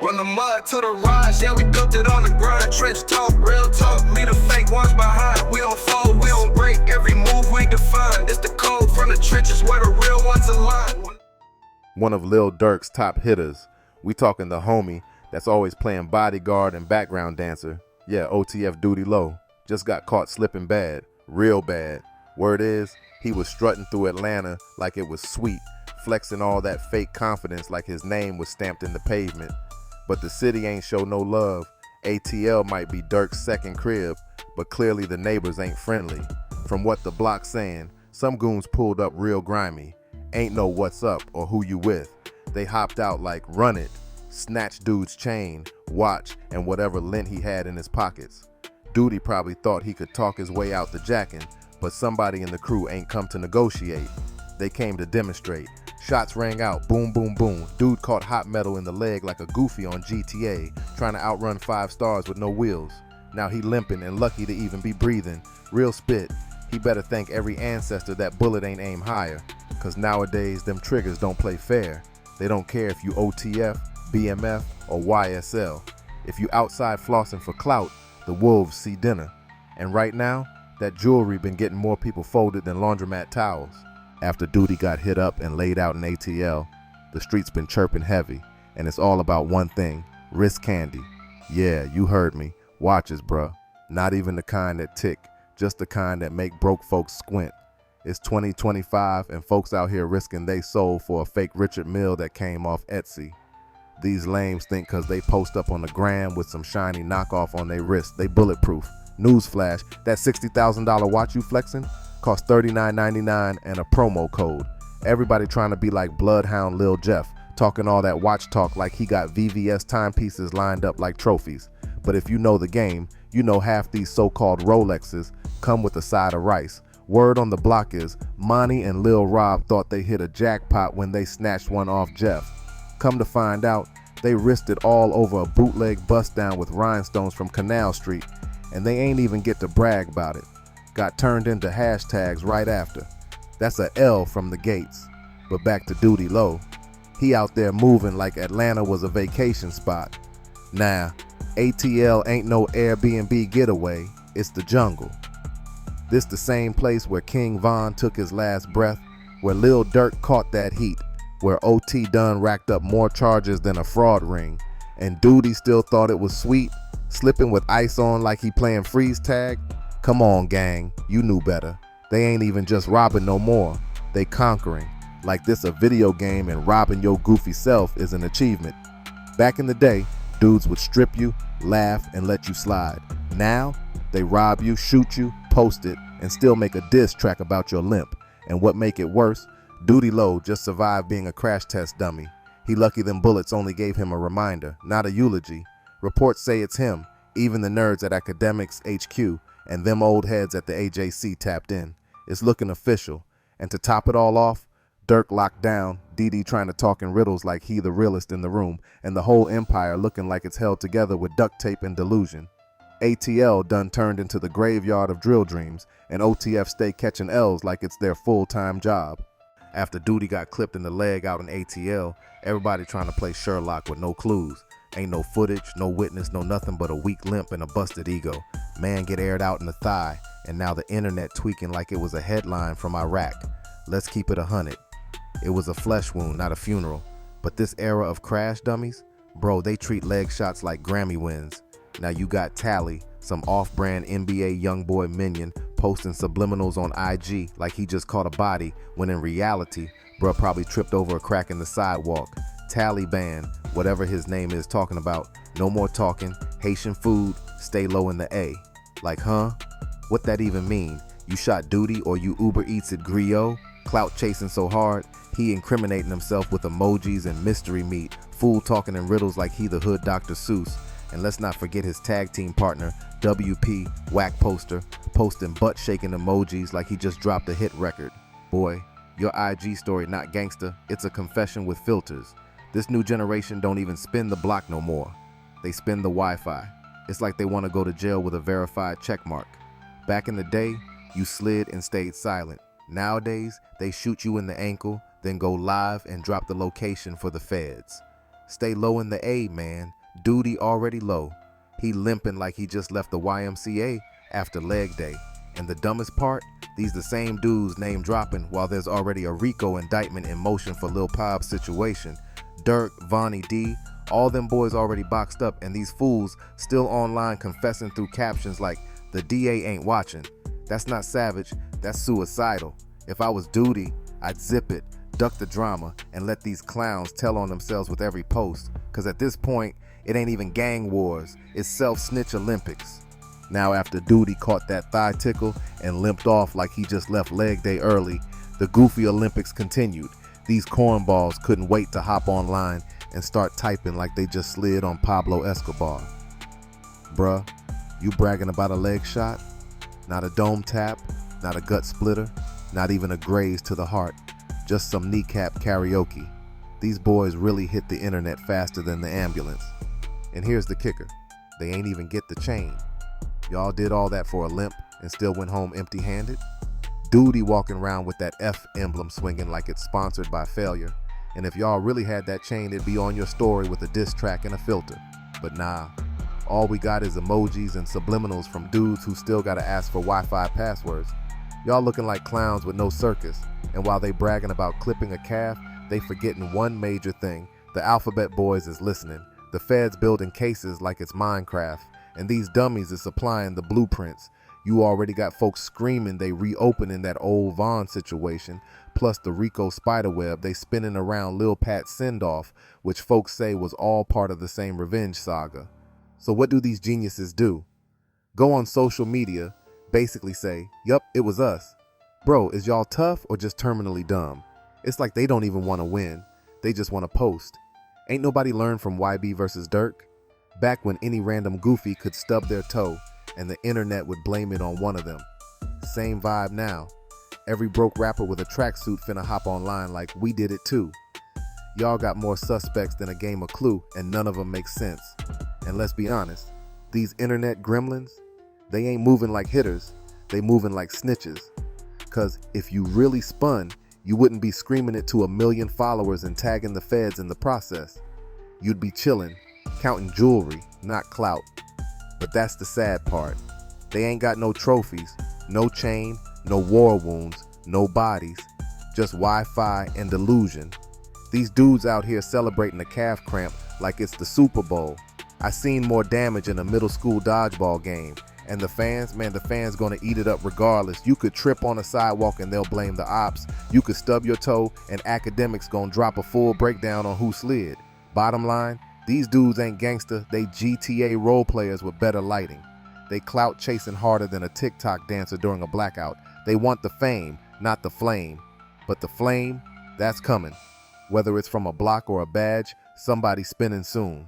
From the mud to the rise, yeah, we built it on the grind. Trench talk, real talk, leave the fake ones behind. We don't fold, we don't break, every move we define. It's the code from the trenches where the real ones align. One of Lil Durk's top hitters. We talking the homie that's always playing bodyguard and background dancer. Yeah, OTF Doodie Low. Just got caught slipping bad, real bad. Word is, he was strutting through Atlanta like it was sweet, flexing all that fake confidence like his name was stamped in the pavement. But the city ain't show no love. ATL might be Durk's second crib, but clearly the neighbors ain't friendly. From what the block's saying, some goons pulled up real grimy. Ain't know what's up or who you with. They hopped out like run it, snatched dude's chain, watch, and whatever lint he had in his pockets. Doodie probably thought he could talk his way out the jacking, but somebody in the crew ain't come to negotiate. They came to demonstrate. Shots rang out, boom, boom, boom. Dude caught hot metal in the leg like a goofy on GTA, trying to outrun 5 stars with no wheels. Now he limping and lucky to even be breathing. Real spit. He better thank every ancestor that bullet ain't aimed higher, cause nowadays them triggers don't play fair. They don't care if you OTF, BMF, or YSL. If you outside flossing for clout, the wolves see dinner. And right now, that jewelry been getting more people folded than laundromat towels. After Doodie got hit up and laid out in ATL, the streets been chirping heavy, and it's all about one thing, wrist candy. Yeah, you heard me, watches, bruh. Not even the kind that tick, just the kind that make broke folks squint. It's 2025 and folks out here risking they soul for a fake Richard Mille that came off Etsy. These lames think cause they post up on the gram with some shiny knockoff on their wrist, they bulletproof. Newsflash, that $60,000 watch you flexing cost $39.99 and a promo code. Everybody trying to be like Bloodhound Lil Jeff, talking all that watch talk like he got VVS timepieces lined up like trophies. But if you know the game, you know half these so-called Rolexes come with a side of rice. Word on the block is, Monty and Lil Rob thought they hit a jackpot when they snatched one off Jeff. Come to find out, they risked it all over a bootleg bust down with rhinestones from Canal Street, and they ain't even get to brag about it. Got turned into hashtags right after. That's a L from the gates. But back to Doodie Low. He out there moving like Atlanta was a vacation spot. Nah, ATL ain't no Airbnb getaway, it's the jungle. This the same place where King Von took his last breath, where Lil Durk caught that heat, where OT Dunn racked up more charges than a fraud ring, and Doodie still thought it was sweet, slipping with ice on like he playing freeze tag. Come on, gang, you knew better. They ain't even just robbing no more, they conquering. Like this a video game and robbing your goofy self is an achievement. Back in the day, dudes would strip you, laugh, and let you slide. Now, they rob you, shoot you, post it, and still make a diss track about your limp. And what make it worse, Doodie Low just survived being a crash test dummy. He lucky them bullets only gave him a reminder, not a eulogy. Reports say it's him, even the nerds at Academics HQ, and them old heads at the AJC tapped in. It's looking official. And to top it all off, Durk locked down, DD trying to talk in riddles like he the realest in the room, and the whole empire looking like it's held together with duct tape and delusion. ATL done turned into the graveyard of drill dreams, and OTF stay catching L's like it's their full-time job. After Doodie got clipped in the leg out in ATL, everybody trying to play Sherlock with no clues. Ain't no footage, no witness, no nothing but a weak limp and a busted ego. Man get aired out in the thigh, and now the internet tweaking like it was a headline from Iraq. Let's keep it 100. It was a flesh wound, not a funeral. But this era of crash dummies, bro, they treat leg shots like Grammy wins. Now you got Tally, some off-brand NBA youngboy minion, posting subliminals on IG like he just caught a body, when in reality, bro probably tripped over a crack in the sidewalk. Taliban, whatever his name is, talking about no more talking, Haitian food, stay low in the A. Like, huh? What that even mean? You shot Doodie or you Uber Eats at Griot? Clout chasing so hard, he incriminating himself with emojis and mystery meat, fool talking in riddles like he the hood Dr. Seuss. And let's not forget his tag team partner, WP, Whack Poster, posting butt shaking emojis like he just dropped a hit record. Boy, your IG story not gangsta, it's a confession with filters. This new generation don't even spin the block no more. They spin the Wi-Fi. It's like they want to go to jail with a verified checkmark. Back in the day, you slid and stayed silent. Nowadays, they shoot you in the ankle, then go live and drop the location for the feds. Stay low in the A, man. Doodie already low. He limping like he just left the YMCA after leg day. And the dumbest part, these the same dudes name dropping while there's already a RICO indictment in motion for Lil Pob's situation. Dirk, Vonnie D, all them boys already boxed up, and these fools still online confessing through captions like, the DA ain't watching. That's not savage, that's suicidal. If I was Doodie, I'd zip it, duck the drama, and let these clowns tell on themselves with every post. Cause at this point, it ain't even gang wars, it's self-snitch Olympics. Now after Doodie caught that thigh tickle and limped off like he just left leg day early, the goofy Olympics continued. These cornballs couldn't wait to hop online and start typing like they just slid on Pablo Escobar. Bruh, you bragging about a leg shot? Not a dome tap, not a gut splitter, not even a graze to the heart, just some kneecap karaoke. These boys really hit the internet faster than the ambulance. And here's the kicker, they ain't even get the chain. Y'all did all that for a limp and still went home empty-handed? Doodie walking around with that F emblem swinging like it's sponsored by failure. And if y'all really had that chain, it'd be on your story with a diss track and a filter. But nah, all we got is emojis and subliminals from dudes who still gotta ask for Wi-Fi passwords. Y'all looking like clowns with no circus. And while they bragging about clipping a calf, they forgetting one major thing. The alphabet boys is listening. The feds building cases like it's Minecraft. And these dummies is supplying the blueprints. You already got folks screaming they reopening that old Vaughn situation, plus the Rico spiderweb they spinning around Lil Pat's send-off, which folks say was all part of the same revenge saga. So what do these geniuses do? Go on social media, basically say, yup, it was us. Bro, is y'all tough or just terminally dumb? It's like they don't even want to win. They just want to post. Ain't nobody learned from YB versus Dirk? Back when any random goofy could stub their toe and the internet would blame it on one of them. Same vibe now. Every broke rapper with a tracksuit finna hop online like we did it too. Y'all got more suspects than a game of Clue and none of them make sense. And let's be honest, these internet gremlins, they ain't moving like hitters, they moving like snitches. Cause if you really spun, you wouldn't be screaming it to 1 million followers and tagging the feds in the process. You'd be chilling, counting jewelry, not clout. But that's the sad part. They ain't got no trophies, no chain, no war wounds, no bodies, just Wi-Fi and delusion. These dudes out here celebrating a calf cramp like it's the Super Bowl. I seen more damage in a middle school dodgeball game. And the fans, man, the fans gonna eat it up regardless. You could trip on a sidewalk and they'll blame the ops. You could stub your toe and academics gonna drop a full breakdown on who slid. Bottom line, these dudes ain't gangster, they GTA role players with better lighting. They clout chasing harder than a TikTok dancer during a blackout. They want the fame, not the flame. But the flame, that's coming. Whether it's from a block or a badge, somebody's spinning soon.